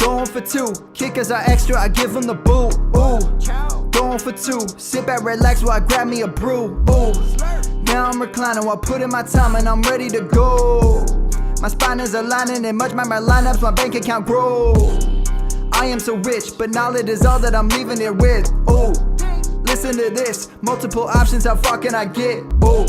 Going for two, kickers are extra, I give them the boot. Ooh, going for two, sit back, relax while I grab me a brew. Ooh, now I'm reclining while putting my time and I'm ready to go. My spine is aligning and much my lineups, my bank account grow. I am so rich, but knowledge is all that I'm leaving it with. Ooh, listen to this, multiple options, how far can I get? Ooh,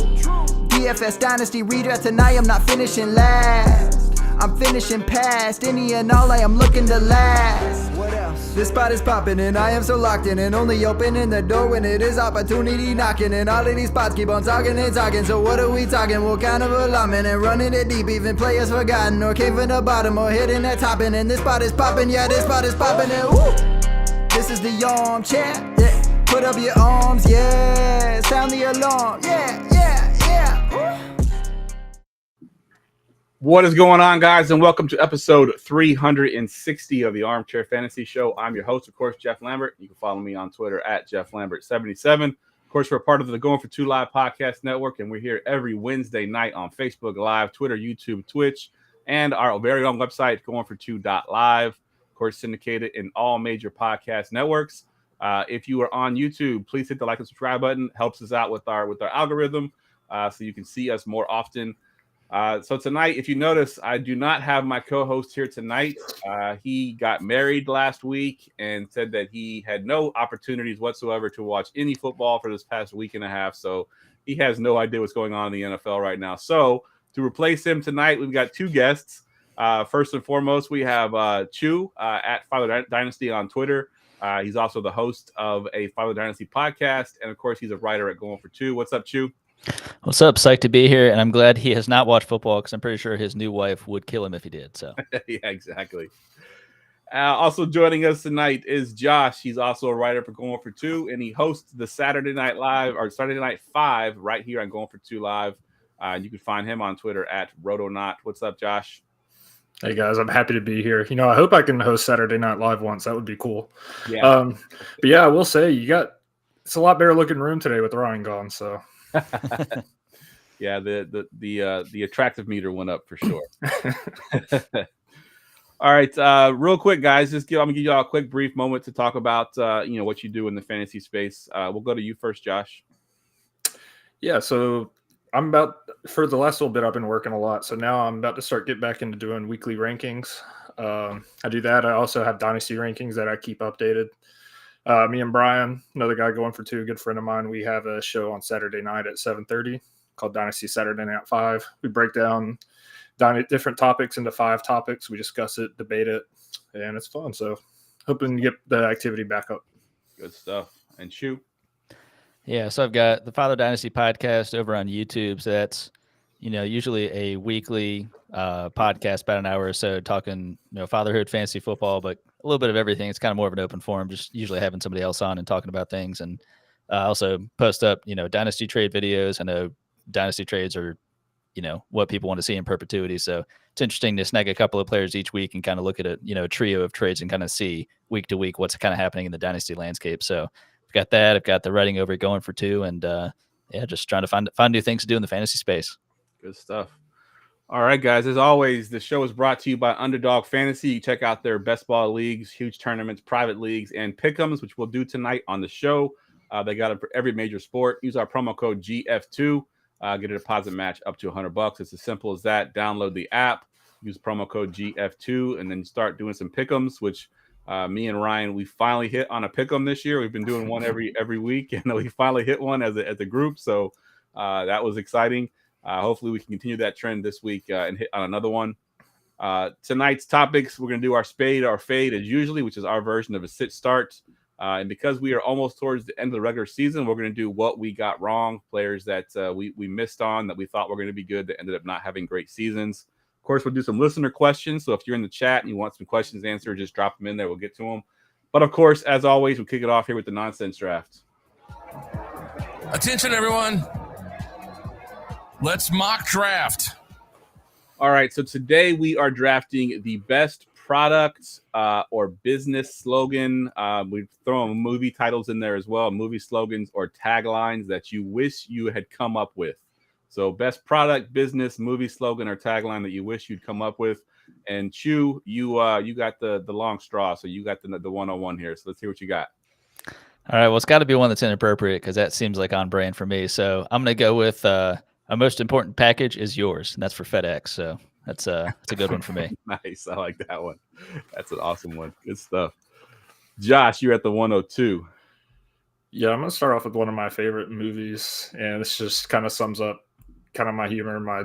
DFS Dynasty redraft tonight, I'm not finishing last. I'm finishing past any and all, I am looking to last. What else? This spot is popping and I am so locked in and only opening the door when it is opportunity knocking. And all of these spots keep on talking and talking. So what are we talking? What kind of alignment? And running it deep, even players forgotten or came from the bottom or hitting that top end. And this spot is popping, yeah, this spot is popping. And woo! This is the armchair, yeah. Put up your arms, yeah. Sound the alarm, yeah, yeah, yeah. Woo! What is going on, guys, and welcome to episode 360 of the Armchair Fantasy Show. I'm your host, of course, Geoff Lambert. You can follow me on Twitter at GeoffLambert77. Of course, we're a part of the Going for Two Live podcast network, and we're here every Wednesday night on Facebook Live, Twitter, YouTube, Twitch, and our very own website, goingfor2.live. Of course, syndicated in all major podcast networks. If you are on YouTube, please hit the like and subscribe button. Helps us out with our algorithm, so you can see us more often. So tonight, if you notice, I do not have my co-host here tonight. He got married last week and said that he had no opportunities whatsoever to watch any football for this past week and a half. So he has no idea what's going on in the NFL right now. So to replace him tonight, we've got two guests. First and foremost, we have Chu at Father Dynasty on Twitter. He's also the host of a Father Dynasty podcast. And of course, he's a writer at Going for Two. What's up, Chu? What's up? Psyched to be here, and I'm glad he has not watched football because I'm pretty sure his new wife would kill him if he did. So, yeah, exactly. Also joining us tonight is Josh. He's also a writer for Going for Two, and he hosts the Saturday Night Live or Saturday Night 5 right here on Going for Two Live. You can find him on Twitter at Rotonaut. What's up, Josh? Hey guys, I'm happy to be here. I hope I can host Saturday Night Live once. That would be cool. Yeah. But yeah, I will say it's a lot better looking room today with Ryan gone. So. Yeah, the attractive meter went up for sure. All right, real quick, guys, I'm gonna give you all a quick brief moment to talk about what you do in the fantasy space. We'll go to you first, Josh. Yeah, so for the last little bit, I've been working a lot, so now I'm about to get back into doing weekly rankings. I do that. I also have dynasty rankings that I keep updated. Me and Brian, another guy going for two, a good friend of mine, we have a show on Saturday night at 7:30 called Dynasty Saturday Night 5. We break down different topics into 5 topics. We discuss it, debate it, and it's fun. So hoping to get the activity back up. Good stuff. And Chu? Yeah, so I've got the Father Dynasty podcast over on YouTube. So that's, usually a weekly podcast, about an hour or so, talking, fatherhood, fantasy football, but a little bit of everything. It's kind of more of an open forum, just usually having somebody else on and talking about things. And also post up, dynasty trade videos. I know dynasty trades are, what people want to see in perpetuity. So it's interesting to snag a couple of players each week and kind of look at a trio of trades and kind of see week to week what's kind of happening in the dynasty landscape. So I've got that. I've got the writing over Going for Two, and just trying to find new things to do in the fantasy space. Good stuff. All right, guys. As always, the show is brought to you by Underdog Fantasy. You check out their best ball leagues, huge tournaments, private leagues, and pick'ems, which we'll do tonight on the show. They got it for every major sport. Use our promo code GF2. Get a deposit match up to $100. It's as simple as that. Download the app, use promo code GF2, and then start doing some pick'ems, which me and Ryan, we finally hit on a pick'em this year. We've been doing one every week, and we finally hit one as a group. So that was exciting. Hopefully we can continue that trend this week and hit on another one. Tonight's topics, we're going to do our Spade, our Fade as usually, which is our version of a sit start. And because we are almost towards the end of the regular season, we're going to do what we got wrong, players that we missed on that we thought were going to be good that ended up not having great seasons. Of course, we'll do some listener questions. So if you're in the chat and you want some questions answered, just drop them in there. We'll get to them. But of course, as always, we'll kick it off here with the nonsense draft. Attention, everyone. Let's mock draft. All right, so today we are drafting the best product or business slogan. We've thrown movie titles in there as well, movie slogans or taglines that you wish you had come up with. So best product, business, movie slogan, or tagline that you wish you'd come up with. And Chew, you got the long straw, so you got the 101 here. So let's hear what you got. All right. Well, it's got to be one that's inappropriate because that seems like on brand for me. So I'm going to go with a most important package is yours, and that's for FedEx. So that's a good one for me. Nice. I like that one. That's an awesome one. Good stuff. Josh, you're at the 102. Yeah, I'm going to start off with one of my favorite movies, and this just kind of sums up kind of my humor and my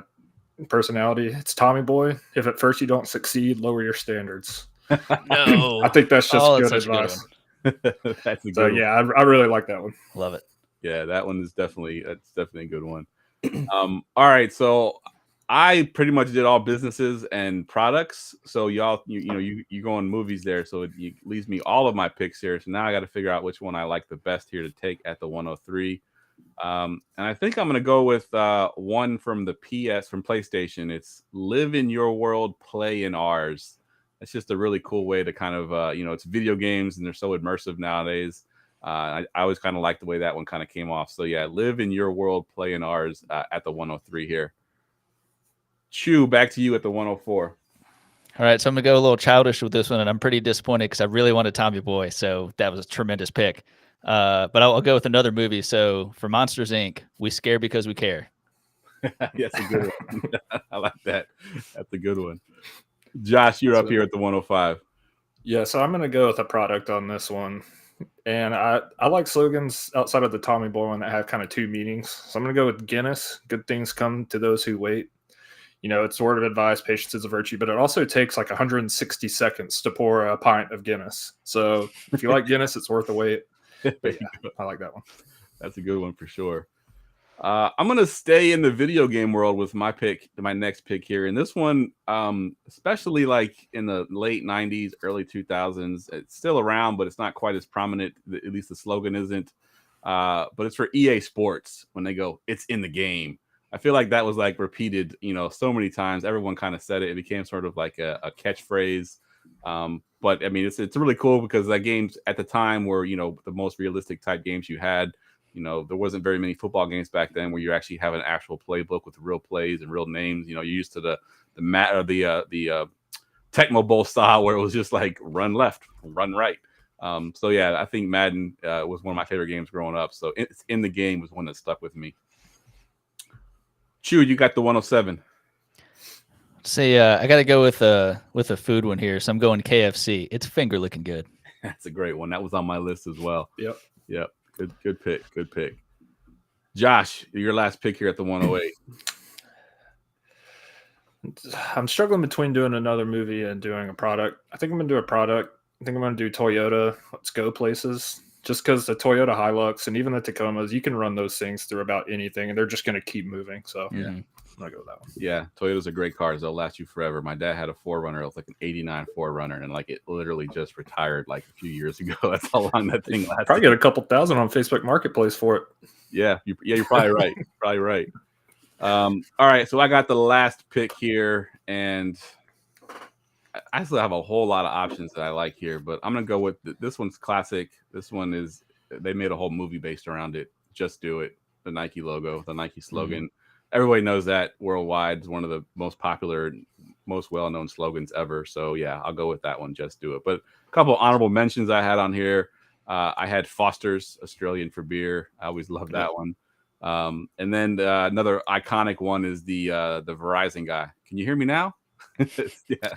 personality. It's Tommy Boy. If at first you don't succeed, lower your standards. No. I think that's just good that's advice. That's a good So one. yeah, I really like that one. Love it. Yeah, that one is definitely a good one. All right, so I pretty much did all businesses and products. So y'all, you go on movies there, so it leaves me all of my picks here. So now I got to figure out which one I like the best here to take at the 103. And I think I'm gonna go with one from the from PlayStation. It's "Live in Your World, Play in Ours." It's just a really cool way to kind of it's video games and they're so immersive nowadays. I always kind of like the way that one kind of came off. So yeah, "Live in Your World, Play in Ours" at the 103 here. Chew, back to you at the 104. All right, so I'm gonna go a little childish with this one, and I'm pretty disappointed because I really wanted Tommy Boy, so that was a tremendous pick. But I'll go with another movie. So for Monsters Inc., we scare because we care. That's a good one. I like that. That's a good one. Josh, you're up here at the 105. Yeah, so I'm going to go with a product on this one. And I like slogans outside of the Tommy Boy one that have kind of two meanings. So I'm going to go with Guinness. Good things come to those who wait. It's a word of advice, patience is a virtue, but it also takes like 160 seconds to pour a pint of Guinness. So if you like Guinness, it's worth the wait. But yeah, I like that one. That's a good one for sure. I'm going to stay in the video game world with my next pick here. And this one, especially like in the late 90s, early 2000s, it's still around, but it's not quite as prominent. At least the slogan isn't. But it's for EA Sports when they go, "It's in the game." I feel like that was like repeated, so many times. Everyone kind of said it. It became sort of like a catchphrase. But I mean, it's really cool because that games at the time were, the most realistic type games you had. There wasn't very many football games back then where you actually have an actual playbook with real plays and real names. You're used to the Tecmo Bowl style where it was just like run left, run right. So yeah, I think Madden was one of my favorite games growing up. So "It's in the game" was one that stuck with me. Chew, you got the 107. Say, I got to go with a food one here, so I'm going KFC. It's finger looking good. That's a great one. That was on my list as well. Yep. Good pick. Good pick. Josh, your last pick here at the 108. I'm struggling between doing another movie and doing a product. I think I'm going to do a product. I think I'm going to do Toyota. Let's go places. Just because the Toyota Hilux and even the Tacomas, you can run those things through about anything, and they're just going to keep moving. So yeah, I'm going to go with that one. Yeah, Toyotas are great cars. They'll last you forever. My dad had a 4Runner. It was like an 89 4Runner, and like it literally just retired like a few years ago. That's how long that thing lasted. Probably get a couple thousand on Facebook Marketplace for it. Yeah, you're probably right. Probably right. All right, so I got the last pick here, and I still have a whole lot of options that I like here, but I'm gonna go with this one's classic. This one they made a whole movie based around it. "Just Do It," the Nike logo, the Nike slogan. Everybody knows that worldwide. It's one of the most popular, most well-known slogans ever. So yeah, I'll go with that one. "Just Do It." But a couple honorable mentions I had on here. I had Foster's, Australian for beer. I always loved that one. And then another iconic one is the Verizon guy. Can you hear me now? Yeah.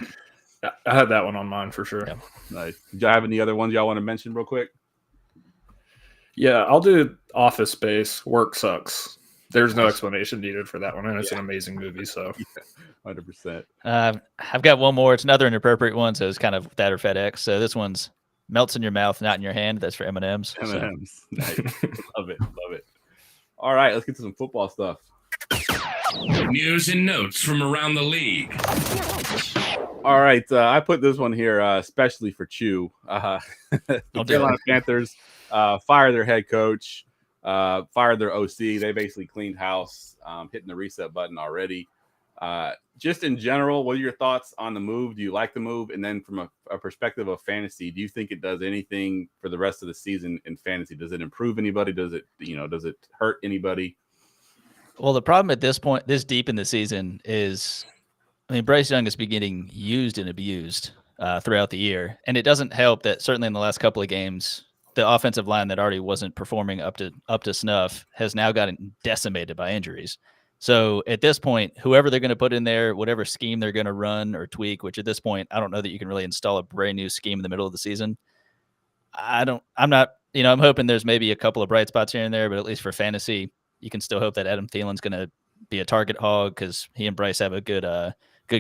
I had that one on mine for sure. Yeah. Nice. Do y'all have any other ones y'all want to mention real quick? Yeah, I'll do Office Space. Work sucks. There's no explanation needed for that one, and it's an amazing movie. So, 100%. I've got one more. It's another inappropriate one, so it's kind of that or FedEx. So this one's "Melts in your mouth, not in your hand." That's for M&Ms. M&Ms. Nice. Love it. All right, let's get to some football stuff. News and notes from around the league. All right, I put this one here especially for Chew. The Carolina Panthers fired their head coach, fired their OC. They basically cleaned house, hitting the reset button already. Just in general, what are your thoughts on the move? Do you like the move? And then from a perspective of fantasy, do you think it does anything for the rest of the season in fantasy? Does it improve anybody? Does it hurt anybody? Well, the problem at this point, this deep in the season, is, I mean, Bryce Young has been getting used and abused throughout the year, and it doesn't help that certainly in the last couple of games, the offensive line that already wasn't performing up to snuff has now gotten decimated by injuries. So at this point, whoever they're going to put in there, whatever scheme they're going to run or tweak, which at this point, I don't know that you can really install a brand new scheme in the middle of the season. I'm not, I'm hoping there's maybe a couple of bright spots here and there, but at least for fantasy, you can still hope that Adam Thielen's going to be a target hog because he and Bryce have a good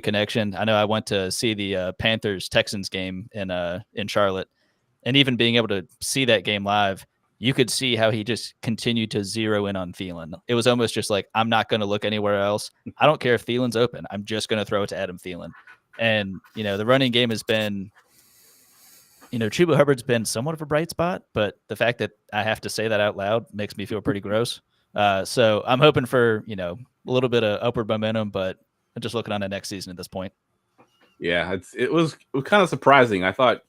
connection. I know I went to see the Panthers Texans game in Charlotte, and even being able to see that game live, you could see how he just continued to zero in on Thielen. It was almost just like, I'm not going to look anywhere else. I don't care if Thielen's open. I'm just going to throw it to Adam Thielen. And, the running game has been, Chuba Hubbard's been somewhat of a bright spot, but the fact that I have to say that out loud makes me feel pretty gross. So I'm hoping for, a little bit of upward momentum, but I'm just looking on the next season at this point. Yeah, it was kind of surprising. I thought,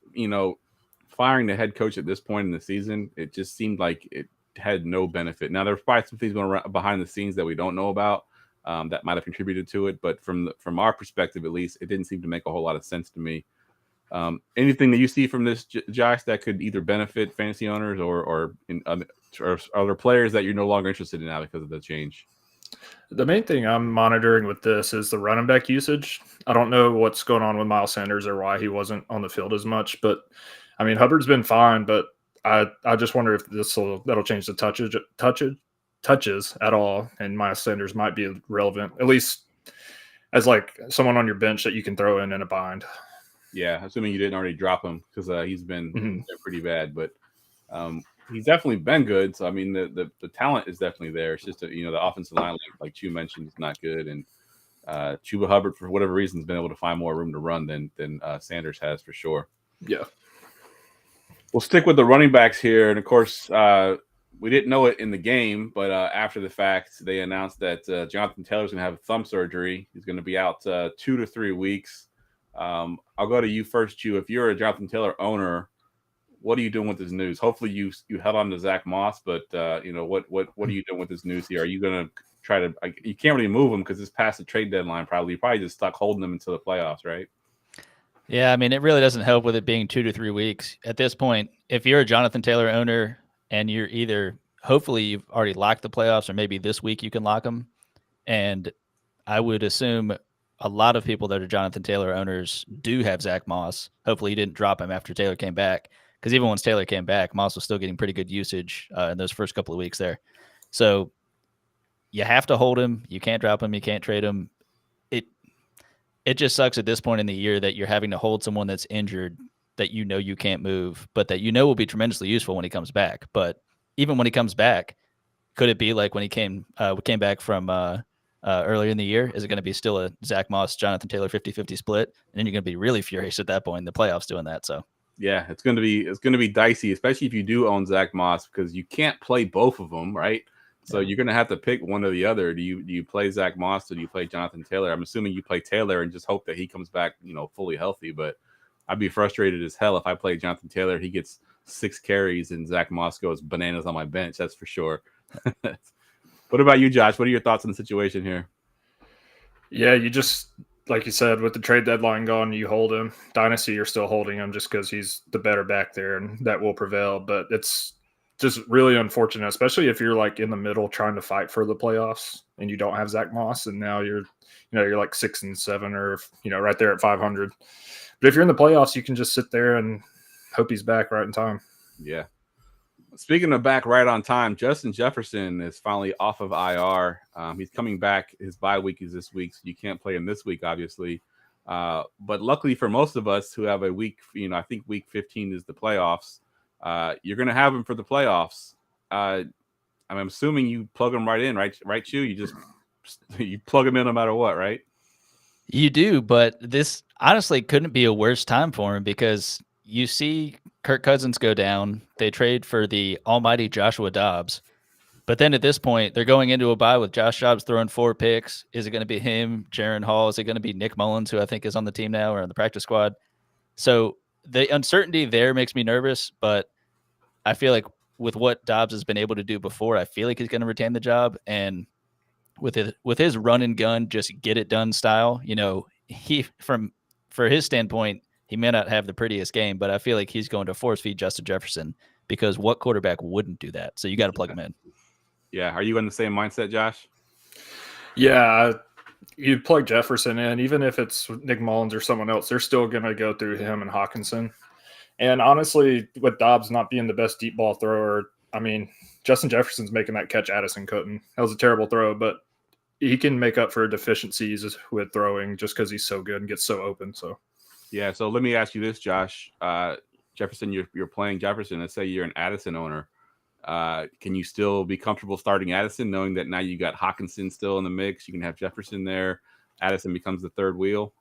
firing the head coach at this point in the season, it just seemed like it had no benefit. Now, there's probably some things going around behind the scenes that we don't know about that might have contributed to it. But from our perspective, at least, it didn't seem to make a whole lot of sense to me. Anything that you see from this, Josh, that could either benefit fantasy owners or other players that you're no longer interested in now because of the change? The main thing I'm monitoring with this is the running back usage. I don't know what's going on with Miles Sanders or why he wasn't on the field as much, but I mean, Hubbard's been fine, but I just wonder if that'll change the touches at all, and Miles Sanders might be relevant, at least as like someone on your bench that you can throw in a bind. Yeah, assuming you didn't already drop him because he's been pretty bad, but he's definitely been good. So I mean, the talent is definitely there. It's just the offensive line, like Chu mentioned, is not good, and Chuba Hubbard for whatever reason has been able to find more room to run than Sanders has for sure. Yeah. We'll stick with the running backs here. And, of course, we didn't know it in the game, but after the fact, they announced that Jonathan Taylor's going to have thumb surgery. He's going to be out 2 to 3 weeks. I'll go to you first, Chu. If you're a Jonathan Taylor owner, what are you doing with this news? Hopefully you held on to Zach Moss, but, what are you doing with this news here? Are you going to try to – you can't really move him because it's past the trade deadline probably. You're probably just stuck holding him until the playoffs, right? Yeah, I mean, it really doesn't help with it being 2 to 3 weeks. At this point, if you're a Jonathan Taylor owner and you're either, hopefully you've already locked the playoffs or maybe this week you can lock them. And I would assume a lot of people that are Jonathan Taylor owners do have Zach Moss. Hopefully you didn't drop him after Taylor came back, because even once Taylor came back, Moss was still getting pretty good usage in those first couple of weeks there. So you have to hold him. You can't drop him. You can't trade him. It just sucks at this point in the year that you're having to hold someone that's injured that you can't move, but that will be tremendously useful when he comes back. But even when he comes back, could it be like when he came back from earlier in the year? Is it going to be still a Zach Moss, Jonathan Taylor 50-50 split? And then you're going to be really furious at that point in the playoffs doing that. So yeah, it's going to be dicey, especially if you do own Zach Moss, because you can't play both of them, right? So you're going to have to pick one or the other. Do you play Zach Moss or do you play Jonathan Taylor? I'm assuming you play Taylor and just hope that he comes back, fully healthy. But I'd be frustrated as hell if I play Jonathan Taylor. He gets 6 carries and Zach Moss goes bananas on my bench. That's for sure. What about you, Josh? What are your thoughts on the situation here? Yeah, you just, like you said, with the trade deadline gone, you hold him. Dynasty, you're still holding him just because he's the better back there, and that will prevail. But it's just really unfortunate, especially if you're like in the middle trying to fight for the playoffs and you don't have Zach Moss, and now you're like 6-7 or right there at 500. But if you're in the playoffs, you can just sit there and hope he's back right in time. Yeah. Speaking of back right on time, Justin Jefferson is finally off of IR. He's coming back. His bye week is this week, so you can't play him this week, obviously. But luckily for most of us who have a week, I think week 15 is the playoffs. You're going to have him for the playoffs. I'm assuming you plug him right in, right, Chu? You plug him in no matter what, right? You do, but this honestly couldn't be a worse time for him, because you see Kirk Cousins go down. They trade for the almighty Joshua Dobbs. But then at this point, they're going into a bye with Josh Dobbs throwing 4 picks. Is it going to be him, Jaron Hall? Is it going to be Nick Mullins, who I think is on the team now or on the practice squad? So the uncertainty there makes me nervous, but I feel like with what Dobbs has been able to do before, I feel like he's going to retain the job. And with his run and gun, just get it done style, for his standpoint, he may not have the prettiest game, but I feel like he's going to force feed Justin Jefferson, because what quarterback wouldn't do that? So you got to plug him in. Yeah. Are you in the same mindset, Josh? Yeah, you plug Jefferson in, even if it's Nick Mullins or someone else, they're still going to go through him and Hawkinson. And honestly, with Dobbs not being the best deep ball thrower, I mean, Justin Jefferson's making that catch Addison couldn't. That was a terrible throw, but he can make up for deficiencies with throwing just because he's so good and gets so open. So, yeah. So let me ask you this, Josh. Jefferson, you're playing Jefferson. Let's say you're an Addison owner. Can you still be comfortable starting Addison, knowing that now you got Hawkinson still in the mix? You can have Jefferson there. Addison becomes the third wheel.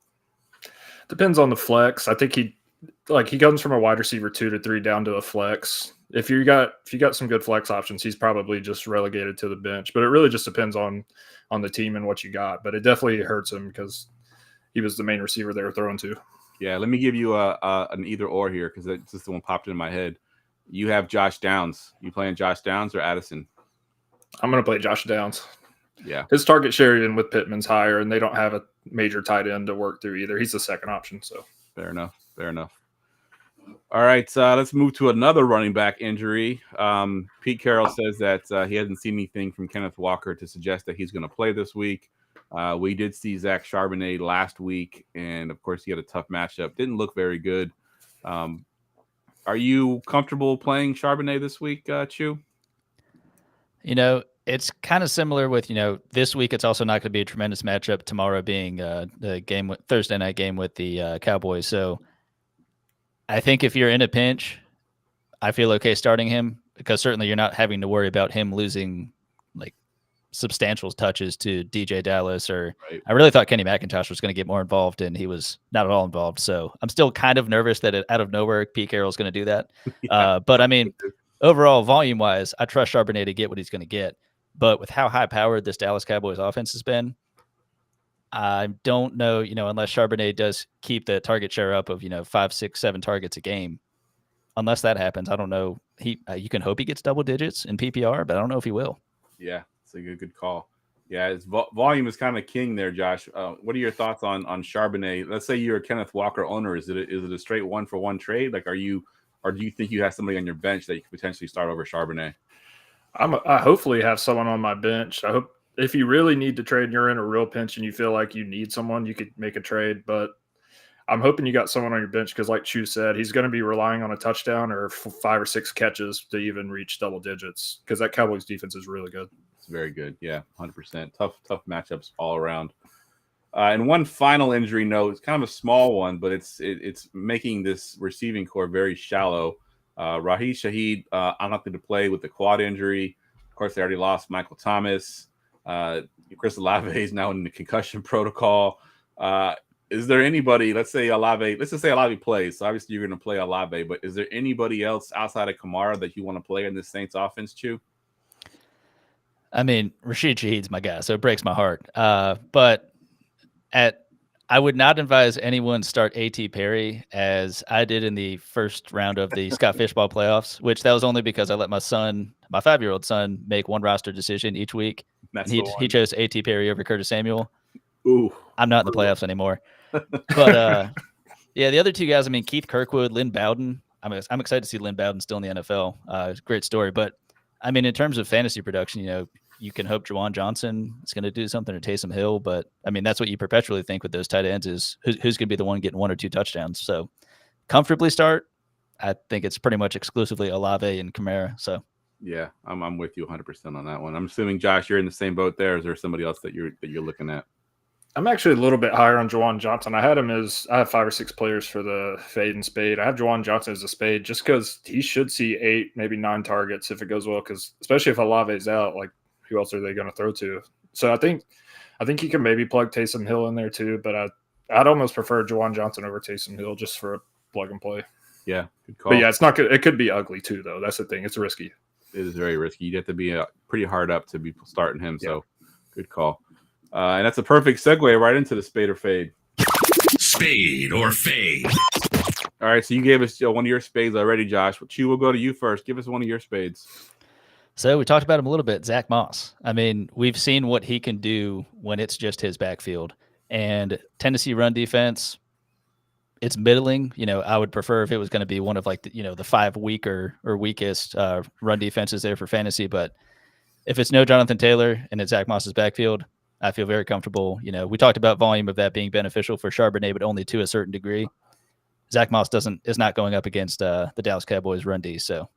Depends on the flex. I think he comes from a wide receiver 2 to 3 down to a flex. If you got some good flex options, he's probably just relegated to the bench. But it really just depends on the team and what you got. But it definitely hurts him because he was the main receiver they were throwing to. Yeah, let me give you an either or here, because that's just the one popped in my head. You have Josh Downs. You playing Josh Downs or Addison? I'm going to play Josh Downs. Yeah. His target share in with Pittman's higher, and they don't have a major tight end to work through either. He's the second option. So Fair enough. All right, let's move to another running back injury. Pete Carroll says that he hasn't seen anything from Kenneth Walker to suggest that he's going to play this week. We did see Zach Charbonnet last week, and of course he had a tough matchup. Didn't look very good. Are you comfortable playing Charbonnet this week, Chew? It's kind of similar with, this week. It's also not going to be a tremendous matchup. Tomorrow being the game, Thursday night game with the Cowboys. So I think if you're in a pinch, I feel okay starting him, because certainly you're not having to worry about him losing like substantial touches to DJ Dallas, or right. I really thought Kenny McIntosh was going to get more involved, and he was not at all involved. So I'm still kind of nervous that out of nowhere, Pete Carroll's going to do that. Yeah. But I mean, overall volume wise, I trust Charbonnet to get what he's going to get. But with how high powered this Dallas Cowboys offense has been, I don't know, unless Charbonnet does keep the target share up of, 5, 6, 7 targets a game. Unless that happens, I don't know. You can hope he gets double digits in PPR, but I don't know if he will. Yeah, it's a good call. Yeah, his volume is kind of king there, Josh. What are your thoughts on Charbonnet? Let's say you're a Kenneth Walker owner. Is it a straight 1-for-1 trade? Like, or do you think you have somebody on your bench that you could potentially start over Charbonnet? I hopefully have someone on my bench. I hope if you really need to trade and you're in a real pinch and you feel like you need someone, you could make a trade. But I'm hoping you got someone on your bench, because like Chu said, he's going to be relying on a touchdown or 5 or 6 catches to even reach double digits, because that Cowboys defense is really good. It's very good. Yeah, 100%. Tough matchups all around. And one final injury note, it's kind of a small one, but it's making this receiving core very shallow. Raheem Shaheed unlikely to play with the quad injury. Of course, they already lost Michael Thomas. Chris Olave is now in the concussion protocol. Is there anybody, let's just say Olave plays. So obviously you're going to play Olave, but is there anybody else outside of Kamara that you want to play in this Saints offense, Chew? I mean, Rashid Shaheed's my guy, so it breaks my heart. But I would not advise anyone start A.T. Perry as I did in the first round of the Scott Fishball playoffs, which that was only because I let my 5-year-old son, make one roster decision each week. He chose A.T. Perry over Curtis Samuel. Ooh, I'm not in the playoffs anymore. But yeah, the other two guys, I mean, Keith Kirkwood, Lynn Bowden. I'm excited to see Lynn Bowden still in the NFL. It's a great story. But I mean, in terms of fantasy production, you can hope Juwan Johnson is going to do something, or Taysom Hill. But I mean, that's what you perpetually think with those tight ends is who's going to be the one getting 1 or 2 touchdowns. So comfortably start. I think it's pretty much exclusively Olave and Kamara. So yeah, I'm with you 100% on that one. I'm assuming, Josh, you're in the same boat there. Is there somebody else that you're looking at? I'm actually a little bit higher on Juwan Johnson. I have 5 or 6 players for the fade and spade. I have Juwan Johnson as a spade just because he should see 8, maybe 9 targets if it goes well. Because especially if Olave's out, like, who else are they going to throw to? So I think you can maybe plug Taysom Hill in there too. But I'd almost prefer Juwan Johnson over Taysom Hill just for a plug and play. Yeah, good call. But yeah, it's not good. It could be ugly too, though. That's the thing. It's risky. It is very risky. You'd have to be pretty hard up to be starting him. So good call. And that's a perfect segue right into the spade or fade. Spade or fade. All right, so you gave us one of your spades already, Josh. We'll go to you first. Give us one of your spades. So we talked about him a little bit, Zach Moss. I mean, we've seen what he can do when it's just his backfield. And Tennessee run defense, it's middling. I would prefer if it was going to be one of like the 5 weaker or weakest run defenses there for fantasy. But if it's no Jonathan Taylor and it's Zach Moss's backfield, I feel very comfortable. We talked about volume of that being beneficial for Charbonnet, but only to a certain degree. Zach Moss is not going up against the Dallas Cowboys run D, so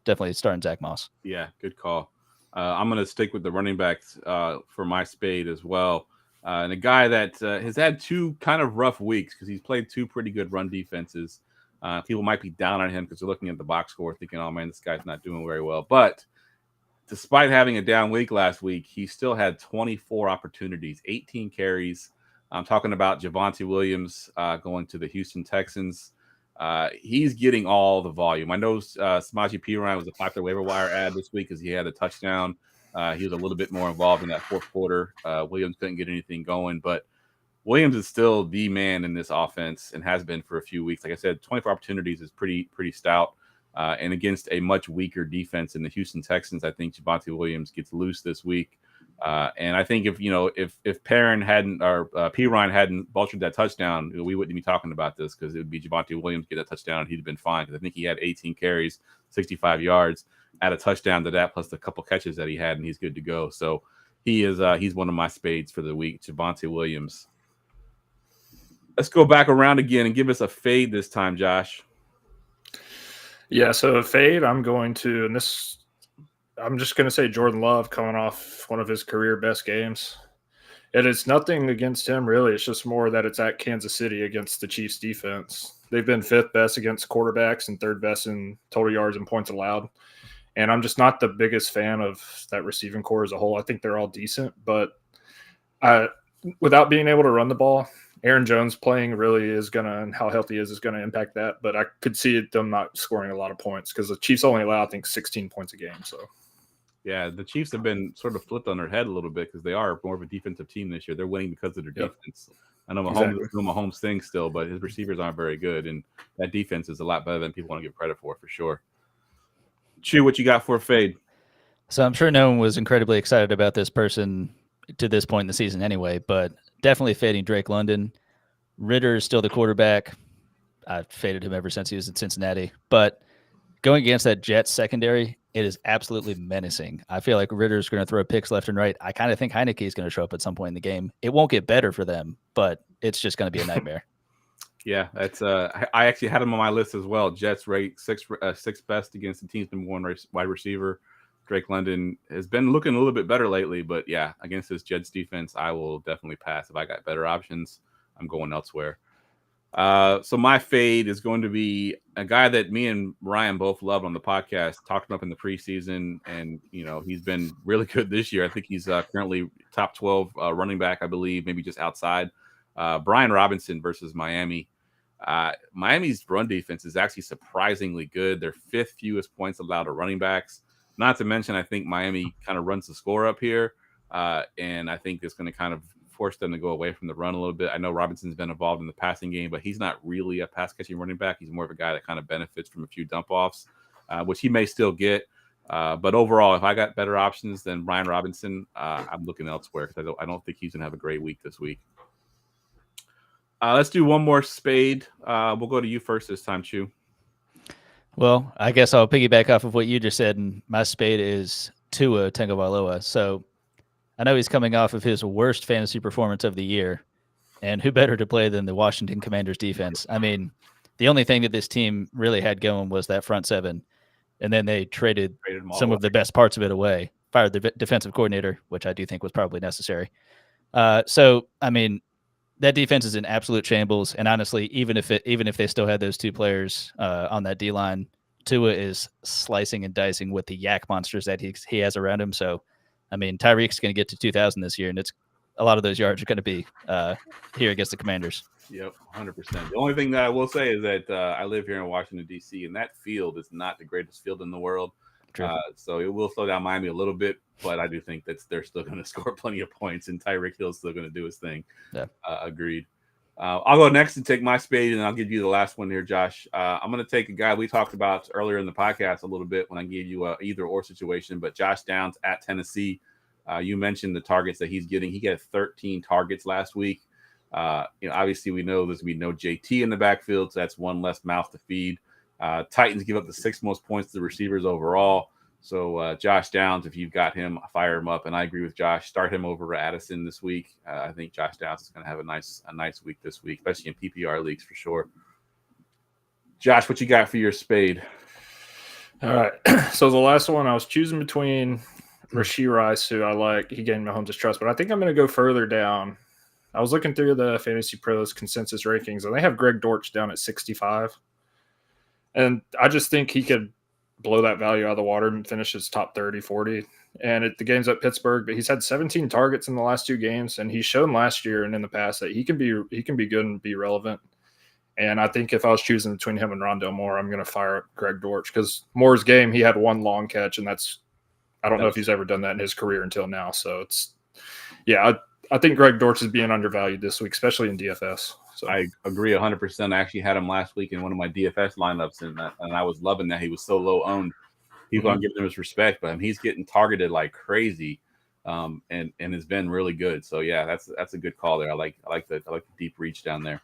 definitely starting Zach Moss. Yeah, good call. I'm going to stick with the running backs for my Spade as well. And a guy that has had 2 kind of rough weeks because he's played 2 pretty good run defenses. People might be down on him because they're looking at the box score thinking, oh, man, this guy's not doing very well. But despite having a down week last week, he still had 24 opportunities, 18 carries. I'm talking about Javonte Williams going to the Houston Texans. He's getting all the volume. I know Samaje Perine was a popular waiver wire ad this week because he had a touchdown. He was a little bit more involved in that fourth quarter. Williams couldn't get anything going, but Williams is still the man in this offense and has been for a few weeks. Like I said, 24 opportunities is pretty stout. And against a much weaker defense in the Houston Texans, I think Javonte Williams gets loose this week. And I think if Perine hadn't or Perine hadn't vultured that touchdown, we wouldn't be talking about this because it would be Javonte Williams get that touchdown and he'd have been fine. Because I think he had 18 carries, 65 yards, add a touchdown to that plus a couple catches that he had, and he's good to go. So he's one of my Spades for the week, Javonte Williams. Let's go back around again and give us a fade this time, Josh. Yeah, so a fade, I'm just going to say Jordan Love coming off one of his career best games. It is nothing against him, really. It's just more that it's at Kansas City against the Chiefs defense. They've been 5th best against quarterbacks and 3rd best in total yards and points allowed. And I'm just not the biggest fan of that receiving core as a whole. I think they're all decent, but without being able to run the ball, Aaron Jones playing really is going to, and how healthy he is going to impact that. But I could see them not scoring a lot of points because the Chiefs only allow, I think, 16 points a game. So, yeah, the Chiefs have been sort of flipped on their head a little bit because they are more of a defensive team this year. They're winning because of their defense. I know Mahomes stinks still, but his receivers aren't very good, and that defense is a lot better than people want to give credit for sure. Chew, what you got for a fade? So I'm sure no one was incredibly excited about this person to this point in the season anyway, but definitely fading Drake London. Ritter is still the quarterback. I've faded him ever since he was in Cincinnati. But going against that Jets secondary, it is absolutely menacing. I feel like Ritter's going to throw picks left and right. I kind of think Heineke is going to show up at some point in the game. It won't get better for them, but it's just going to be a nightmare. Yeah, that's I actually had him on my list as well. Jets rate 6th best against the team's number 1 wide receiver. Drake London has been looking a little bit better lately, but yeah, against this Jets defense, I will definitely pass. If I got better options, I'm going elsewhere. So my fade is going to be a guy that me and Ryan both loved on the podcast, talked him up in the preseason, and he's been really good this year. I think he's currently top 12 running back, I believe, maybe just outside. Brian Robinson versus Miami. Miami's run defense is actually surprisingly good. They're 5th fewest points allowed to running backs. Not to mention, I think Miami kind of runs the score up here, and I think it's going to kind of force them to go away from the run a little bit. I know Robinson's been involved in the passing game, but he's not really a pass-catching running back. He's more of a guy that kind of benefits from a few dump-offs, which he may still get. But overall, if I got better options than Brian Robinson, I'm looking elsewhere because I don't think he's going to have a great week this week. Let's do one more Spade. We'll go to you first this time, Chew. Well, I guess I'll piggyback off of what you just said, and my Spade is Tua Tagovailoa. So I know he's coming off of his worst fantasy performance of the year, and who better to play than the Washington Commanders defense? I mean, the only thing that this team really had going was that front 7, and then they traded some of the best parts of it away, fired the defensive coordinator, which I do think was probably necessary. So, I mean, that defense is in absolute shambles, and honestly, even if they still had those 2 players on that D-line, Tua is slicing and dicing with the yak monsters that he has around him. So, I mean, Tyreek's going to get to 2,000 this year, and it's a lot of those yards are going to be here against the Commanders. Yep, 100%. The only thing that I will say is that I live here in Washington, D.C., and that field is not the greatest field in the world. So it will slow down Miami a little bit, but I do think that they're still going to score plenty of points, and Tyreek Hill's still going to do his thing. Yeah. Agreed. I'll go next and take my spade, and I'll give you the last one here, Josh. I'm going to take a guy we talked about earlier in the podcast a little bit when I gave you a either or situation, but Josh Downs at Tennessee. You mentioned the targets that he's getting. He got 13 targets last week. Obviously we know there's going to be no JT in the backfield, so that's one less mouth to feed. Titans give up the 6th most points to the receivers overall. So Josh Downs, if you've got him, fire him up. And I agree with Josh. Start him over Addison this week. I think Josh Downs is going to have a nice week this week, especially in PPR leagues for sure. Josh, what you got for your spade? All right. So the last one, I was choosing between Rashee Rice, who I like. He gained Mahomes' trust, but I think I'm going to go further down. I was looking through the Fantasy Pros consensus rankings, and they have Greg Dortch down at 65. And I just think he could blow that value out of the water and finish his top 30, 40. And the game's at Pittsburgh, but he's had 17 targets in the last 2 games, and he's shown last year and in the past that he can be good and be relevant. And I think if I was choosing between him and Rondale Moore, I'm going to fire Greg Dortch, because Moore's game, he had 1 long catch, and I don't know if he's ever done that in his career until now. So I think Greg Dortch is being undervalued this week, especially in DFS. So I agree 100%. I actually had him last week in one of my DFS lineups, and I was loving that he was so low owned. People aren't giving him his respect, but he's getting targeted like crazy, and has been really good. So yeah, that's a good call there. I like the deep reach down there.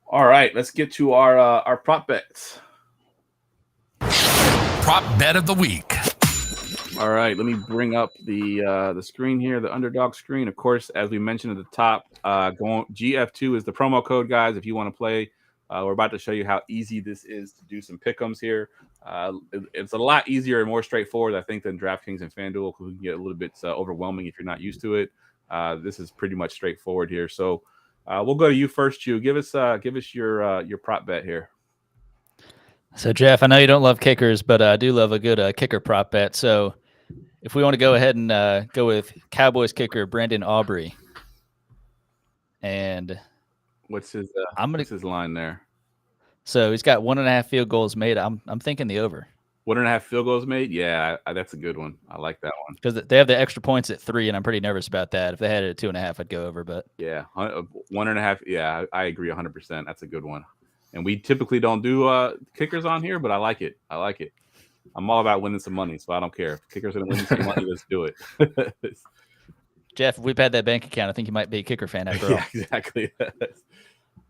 All right, let's get to our prop bets. Prop bet of the week. All right, let me bring up the screen here, the underdog screen. Of course, as we mentioned at the top, GF2 is the promo code, guys. If you want to play, we're about to show you how easy this is to do some pick'ems here. It's a lot easier and more straightforward, I think, than DraftKings and FanDuel, who can get a little bit overwhelming if you're not used to it. This is pretty much straightforward here. So we'll go to you first, Chew. Give us your prop bet here. So, Jeff, I know you don't love kickers, but I do love a good kicker prop bet. So, if we want to go ahead and go with Cowboys kicker Brandon Aubrey, and what's his line there? So he's got 1.5 field goals made. I'm thinking the over. 1.5 field goals made. Yeah, that's a good one. I like that one because they have the extra points at 3, and I'm pretty nervous about that. If they had it at 2.5, I'd go over. But yeah, 1.5. Yeah, I agree 100%. That's a good one. And we typically don't do kickers on here, but I like it. I'm all about winning some money, so I don't care. If kickers are going to win some money, let's do it. Jeff, if we've had that bank account, I think you might be a kicker fan after all. Yeah, exactly.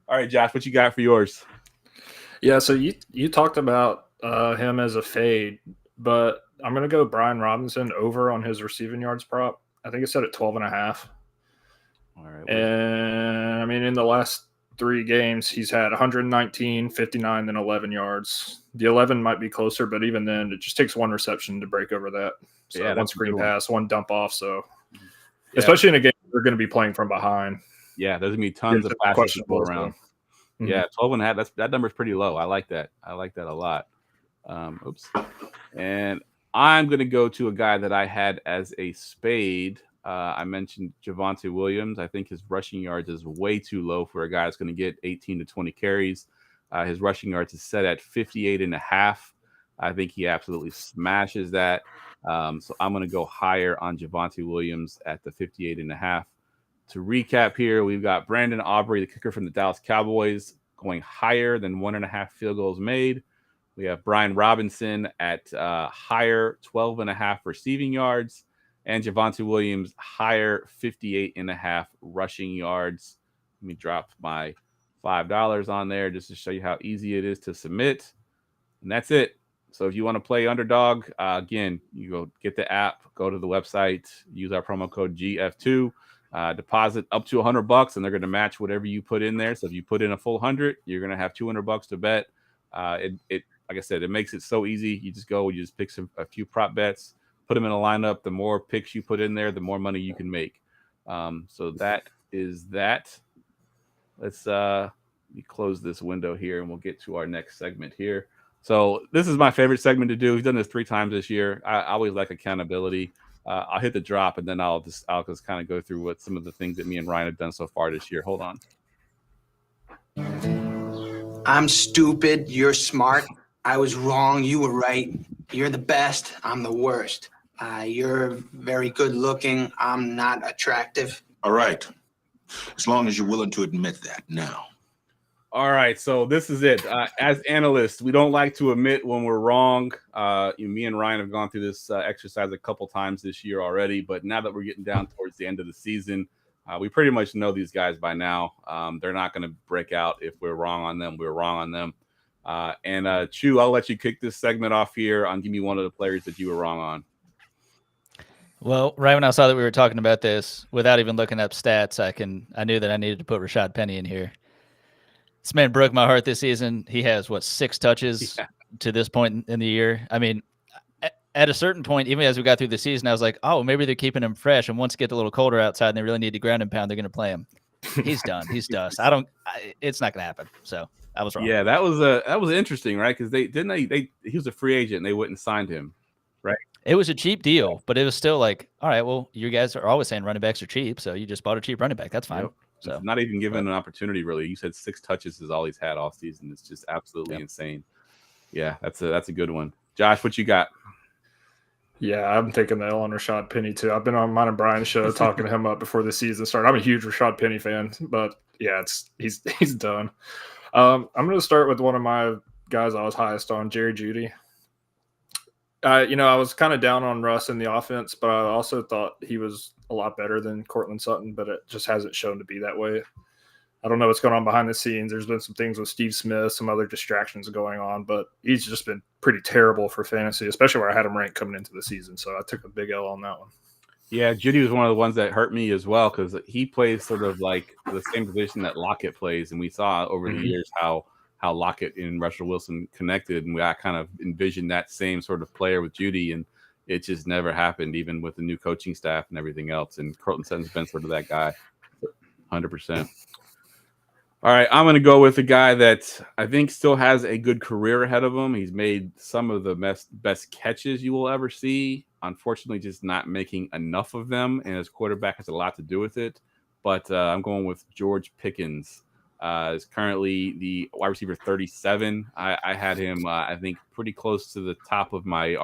All right, Josh, what you got for yours? Yeah, so you talked about him as a fade, but I'm going to go Brian Robinson over on his receiving yards prop. I think it's set at 12.5. All right. And, I mean, in the last 3 games, he's had 119, 59, and 11 yards. The 11 might be closer, but even then, it just takes 1 reception to break over that. So yeah, 1 screen pass, 1 dump off. So especially in a game they're going to be playing from behind. Yeah, there's going to be tons of passes to go around. Mm-hmm. Yeah, 12.5. That number's pretty low. I like that. I like that a lot. And I'm going to go to a guy that I had as a spade. I mentioned Javonte Williams. I think his rushing yards is way too low for a guy that's going to get 18 to 20 carries. His rushing yards is set at 58.5. I think he absolutely smashes that. So I'm going to go higher on Javonte Williams at the 58.5. To recap here, we've got Brandon Aubrey, the kicker from the Dallas Cowboys, going higher than 1.5 field goals made. We have Brian Robinson at higher 12.5 receiving yards. And Javonte Williams, higher 58.5 rushing yards. Let me drop my $5 on there just to show you how easy it is to submit. And that's it. So if you want to play underdog, again, you go get the app, go to the website, use our promo code GF2, deposit up to $100, and they're going to match whatever you put in there. So if you put in a full 100, you're going to have $200 to bet. Like I said, it makes it so easy. You just pick a few prop bets. Put them in a lineup. The more picks you put in there, the more money you can make. So that is that. Let's close this window here, and we'll get to our next segment here. So this is my favorite segment to do. We've done this 3 times this year. I always like accountability. I'll hit the drop, and then I'll just kind of go through what some of the things that me and Ryan have done so far this year. Hold on. I'm stupid. You're smart. I was wrong. You were right. You're the best. I'm the worst. You're very good looking. I'm not attractive. All right. as long as you're willing to admit that now. All right, so this is it. As analysts, we don't like to admit when we're wrong. Me and Ryan have gone through this exercise a couple times this year already, but now that we're getting down towards the end of the season, we pretty much know these guys by now. They're not going to break out if we're wrong on them. We're wrong on them. And Chu, I'll let you kick this segment off here on give me one of the players that you were wrong on. Well, right when I saw that we were talking about this, without even looking up stats, I knew that I needed to put Rashad Penny in here. This man broke my heart this season. He has, 6 touches to this point in the year. I mean, at a certain point, even as we got through the season, I was like, oh, maybe they're keeping him fresh. And once it gets a little colder outside and they really need to ground and pound, they're going to play him. He's done. He's dust. It's not going to happen. So I was wrong. Yeah, that was interesting, right? Because he was a free agent and they wouldn't sign him, right? It was a cheap deal, but it was still like, all right, well, you guys are always saying running backs are cheap. So you just bought a cheap running back. That's fine. Yep. So not even given an opportunity, really. You said 6 touches is all he's had all season. It's just absolutely insane. Yeah, that's a good one. Josh, what you got? Yeah, I'm taking the L on Rashad Penny too. I've been on mine and Brian's show talking him up before the season started. I'm a huge Rashad Penny fan, but yeah, he's done. I'm going to start with one of my guys I was highest on, Jerry Jeudy. I was kind of down on Russ in the offense, but I also thought he was a lot better than Cortland Sutton, but it just hasn't shown to be that way. I don't know what's going on behind the scenes. There's been some things with Steve Smith, some other distractions going on, but he's just been pretty terrible for fantasy, especially where I had him ranked coming into the season. So I took a big L on that one. Yeah, Jeudy was one of the ones that hurt me as well because he plays sort of like the same position that Lockett plays, and we saw over the years how Lockett and Russell Wilson connected, and I kind of envisioned that same sort of player with Jeudy, and it just never happened, even with the new coaching staff and everything else. And Cortland Sutton's been sort of that guy, 100%. All right, I'm going to go with a guy that I think still has a good career ahead of him. He's made some of the best catches you will ever see. Unfortunately, just not making enough of them, and his quarterback has a lot to do with it. But I'm going with George Pickens. Is currently the wide receiver 37. I had him, I think, pretty close to the top of my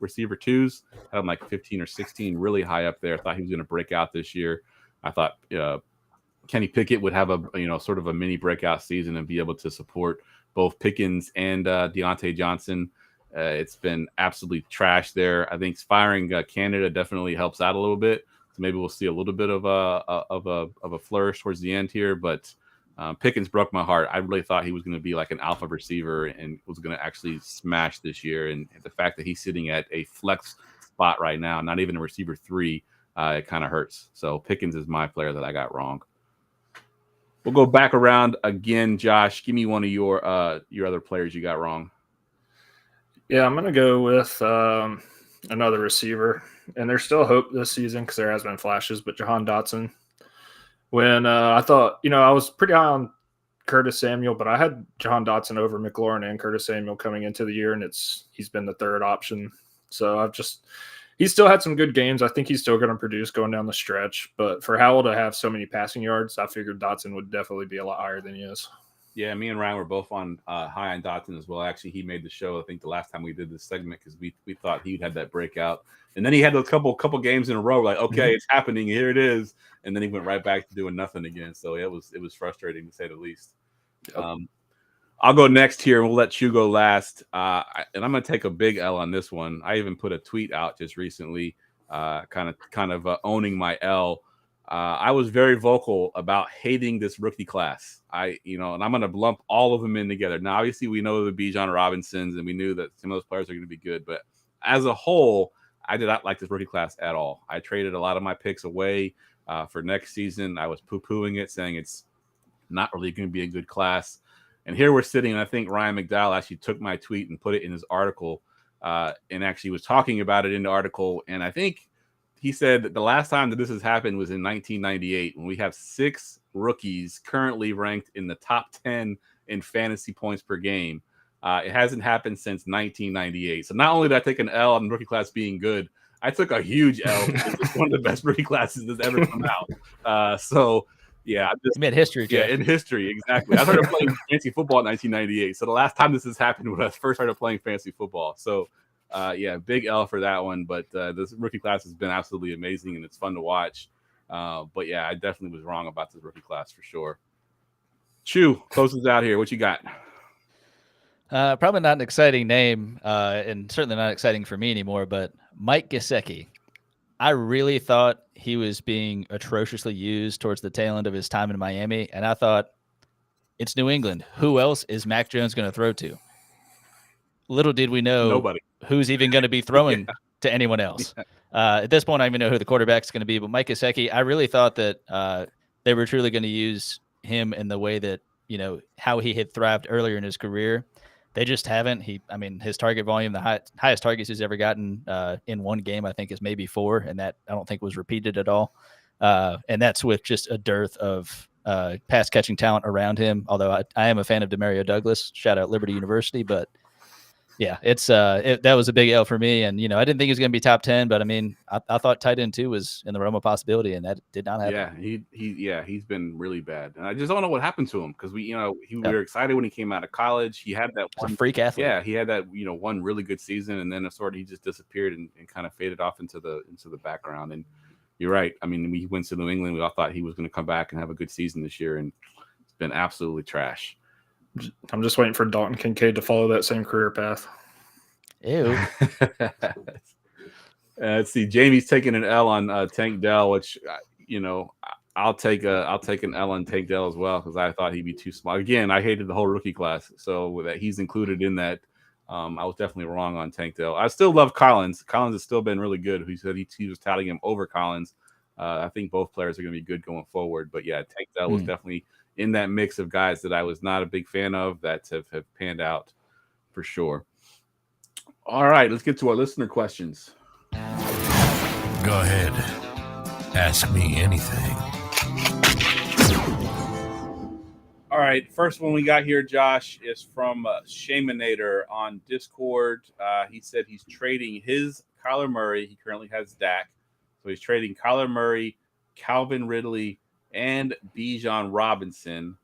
receiver twos. I had him like 15 or 16, really high up there. I thought he was going to break out this year. I thought Kenny Pickett would have a sort of a mini breakout season and be able to support both Pickens and Deontay Johnson. It's been absolutely trash there. I think firing Canada definitely helps out a little bit. So maybe we'll see a little bit of a flourish towards the end here, but. Pickens broke my heart. I really thought he was going to be like an alpha receiver and was going to actually smash this year. And the fact that he's sitting at a flex spot right now, not even a receiver 3, it kind of hurts. So Pickens is my player that I got wrong. We'll go back around again. Josh, give me one of your other players you got wrong. Yeah, I'm going to go with another receiver. And there's still hope this season because there has been flashes, but Jahan Dotson. When I thought, I was pretty high on Curtis Samuel, but I had Jahan Dotson over McLaurin and Curtis Samuel coming into the year, and he's been the third option. So he's still had some good games. I think he's still going to produce going down the stretch. But for Howell to have so many passing yards, I figured Dotson would definitely be a lot higher than he is. Yeah, me and Ryan were both on high on Dotson as well. Actually, he made the show, I think, the last time we did this segment because we thought he'd had that breakout. And then he had a couple games in a row, like, okay, it's happening. Here it is. And then he went right back to doing nothing again. So it was frustrating to say the least. Yep. I'll go next here, and we'll let you go last. And I'm going to take a big L on this one. I even put a tweet out just recently, kind of owning my L. I was very vocal about hating this rookie class. And I'm going to lump all of them in together. Now, obviously, we know the Bijan Robinsons, and we knew that some of those players are going to be good. But as a whole, I did not like this rookie class at all. I traded a lot of my picks away for next season. I was poo-pooing it, saying it's not really going to be a good class. And here we're sitting, and I think Ryan McDowell actually took my tweet and put it in his article and actually was talking about it in the article. And I think he said that the last time that this has happened was in 1998 when we have 6 rookies currently ranked in the top 10 in fantasy points per game. It hasn't happened since 1998. So not only did I take an L on the rookie class being good, I took a huge L because it's one of the best rookie classes that's ever come out. Yeah, you made history. Yeah, in history, exactly. I started playing fantasy football in 1998. So the last time this has happened when I first started playing fantasy football. So big L for that one. But this rookie class has been absolutely amazing, and it's fun to watch. But yeah, I definitely was wrong about this rookie class for sure. Chew, close us out here. What you got? Probably not an exciting name, and certainly not exciting for me anymore, but Mike Gesicki. I really thought he was being atrociously used towards the tail end of his time in Miami, and I thought, it's New England. Who else is Mac Jones going to throw to? Little did we know Nobody. who's even going to be throwing to anyone else. At this point, I don't even know who the quarterback's going to be, but Mike Gesicki, I really thought that they were truly going to use him in the way that, how he had thrived earlier in his career. They just haven't. His target volume, the highest targets he's ever gotten in one game, I think, is maybe 4, and that I don't think was repeated at all. And that's with just a dearth of pass catching talent around him. Although I am a fan of Demario Douglas. Shout out Liberty University, but yeah, that was a big L for me. And I didn't think he was going to be top 10, but I thought tight end 2 was in the realm of possibility, and that did not happen. Yeah, he's been really bad, and I just don't know what happened to him because we were excited when he came out of college. He had that one freak athlete. Yeah, he had that one really good season, and then he just disappeared and kind of faded off into the background. And you're right. I mean, when he went to New England, we all thought he was going to come back and have a good season this year, and it's been absolutely trash. I'm just waiting for Dalton Kincaid to follow that same career path. Ew. Let's see. Jamie's taking an L on Tank Dell, which I'll take an L on Tank Dell as well because I thought he'd be too small. Again, I hated the whole rookie class, so that he's included in that. I was definitely wrong on Tank Dell. I still love Collins. Collins has still been really good. He said he was touting him over Collins. I think both players are going to be good going forward. But yeah, Tank Dell was definitely in that mix of guys that I was not a big fan of that have panned out for sure. All right, let's get to our listener questions. Go ahead. Ask me anything. All right, first one we got here, Josh, is from Shaminator on Discord. He said he's trading his Kyler Murray. He currently has Dak. So he's trading Kyler Murray, Calvin Ridley, and Bijan Robinson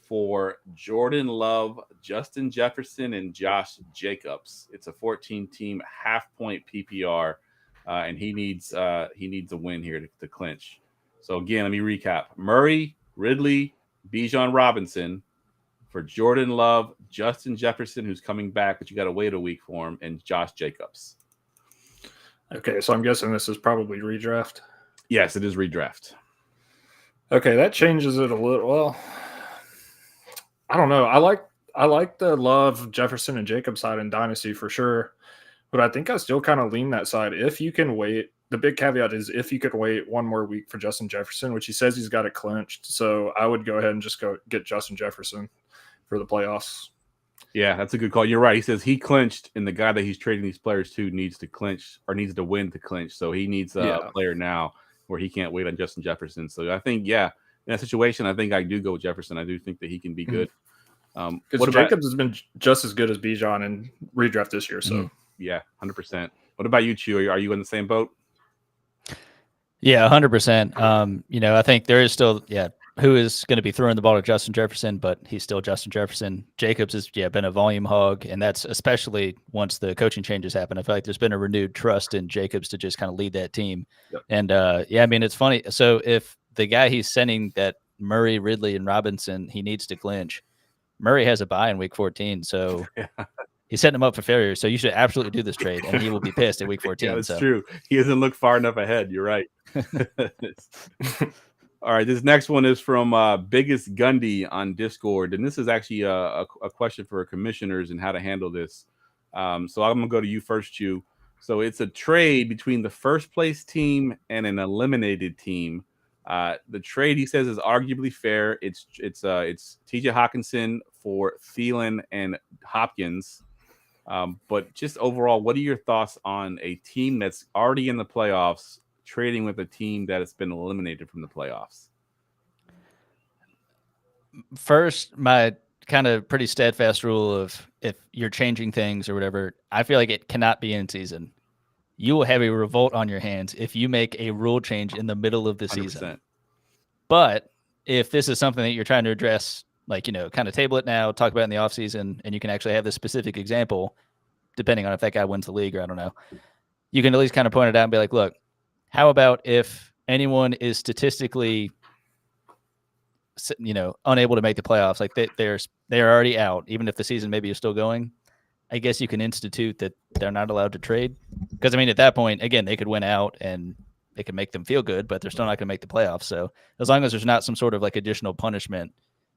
for Jordan Love, Justin Jefferson, and Josh Jacobs. It's a 14-team half-point PPR, and he needs a win here to clinch. So again, let me recap: Murray, Ridley, Bijan Robinson for Jordan Love, Justin Jefferson, who's coming back, but you got to wait a week for him, and Josh Jacobs. Okay, so I'm guessing this is probably redraft. Yes, it is redraft. Okay, that changes it a little. Well, I don't know. I like the Love, Jefferson, and Jacobs side in Dynasty for sure, but I think I still kind of lean that side. If you can wait, the big caveat is if you could wait one more week for Justin Jefferson, which he says he's got it clinched. So I would go ahead and just go get Justin Jefferson for the playoffs. Yeah, that's a good call. You're right. He says he clinched, and the guy that he's trading these players to needs to clinch or needs to win to clinch. So he needs a player now where he can't wait on Justin Jefferson. So I think, in that situation, I think I do go with Jefferson. I do think that he can be good. Because Jacobs has been just as good as Bijan in redraft this year. So yeah, 100%. What about you, Chew? Are you in the same boat? Yeah, 100%. I think there is still, who is going to be throwing the ball to Justin Jefferson, but he's still Justin Jefferson. Jacobs has been a volume hog, and that's especially once the coaching changes happen. I feel like there's been a renewed trust in Jacobs to just kind of lead that team. Yep. And it's funny. So if the guy he's sending that Murray, Ridley, and Robinson, he needs to clinch, Murray has a bye in week 14, so he's setting him up for failure. So you should absolutely do this trade, and he will be pissed at week 14. Yeah, that's true. He doesn't look far enough ahead. You're right. All right, this next one is from Biggest Gundy on Discord, and this is actually a question for commissioners and how to handle this. So I'm going to go to you first, Chew. So it's a trade between the first place team and an eliminated team. The trade, he says, is arguably fair. It's T.J. Hawkinson for Thielen and Hopkins. But just overall, what are your thoughts on a team that's already in the playoffs trading with a team that has been eliminated from the playoffs? First, my kind of pretty steadfast rule of if you're changing things or whatever, I feel like it cannot be in season. You will have a revolt on your hands if you make a rule change in the middle of the 100%. Season. But if this is something that you're trying to address, kind of table it now, talk about it in the offseason, and you can actually have this specific example, depending on if that guy wins the league or I don't know, you can at least kind of point it out and be like, look, how about if anyone is statistically, unable to make the playoffs, like they're already out, even if the season maybe is still going, I guess you can institute that they're not allowed to trade. Because, I mean, at that point, again, they could win out and it could make them feel good, but they're still not going to make the playoffs. So as long as there's not some sort of like additional punishment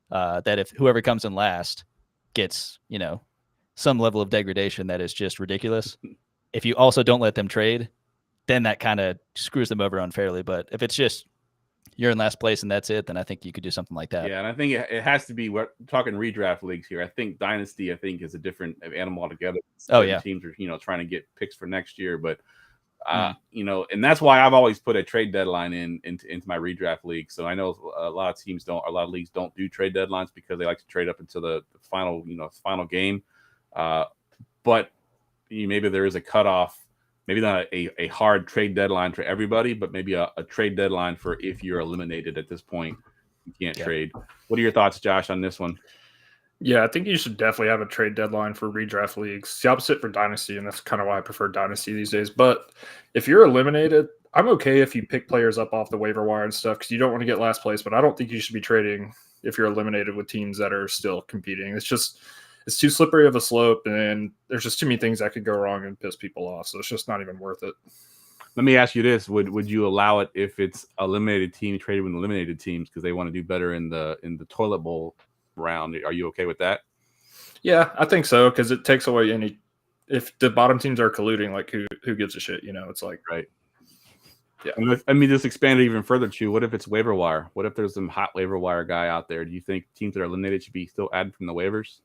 that if whoever comes in last gets, some level of degradation that is just ridiculous, if you also don't let them trade, then that kind of screws them over unfairly. But if it's just you're in last place and that's it, then I think you could do something like that. Yeah, and I think it has to be, we're talking redraft leagues here. I think Dynasty, is a different animal altogether. Oh, yeah. Teams are, trying to get picks for next year. But, and that's why I've always put a trade deadline into my redraft league. So I know a lot of leagues don't do trade deadlines because they like to trade up until the final, final game. But maybe there is a cutoff. Maybe not a hard trade deadline for everybody, but maybe a trade deadline for if you're eliminated at this point, you can't trade. What are your thoughts, Josh, on this one? Yeah, I think you should definitely have a trade deadline for redraft leagues. It's the opposite for Dynasty, and that's kind of why I prefer Dynasty these days. But if you're eliminated, I'm okay if you pick players up off the waiver wire and stuff because you don't want to get last place, but I don't think you should be trading if you're eliminated with teams that are still competing. It's too slippery of a slope, and there's just too many things that could go wrong and piss people off. So it's just not even worth it. Let me ask you this: Would you allow it if it's eliminated team traded with eliminated teams because they want to do better in the toilet bowl round? Are you okay with that? Yeah, I think so because it takes away if the bottom teams are colluding, like who gives a shit? It's like right. Yeah. Let me just expand it even further, Chew. What if it's waiver wire? What if there's some hot waiver wire guy out there? Do you think teams that are eliminated should be still added from the waivers?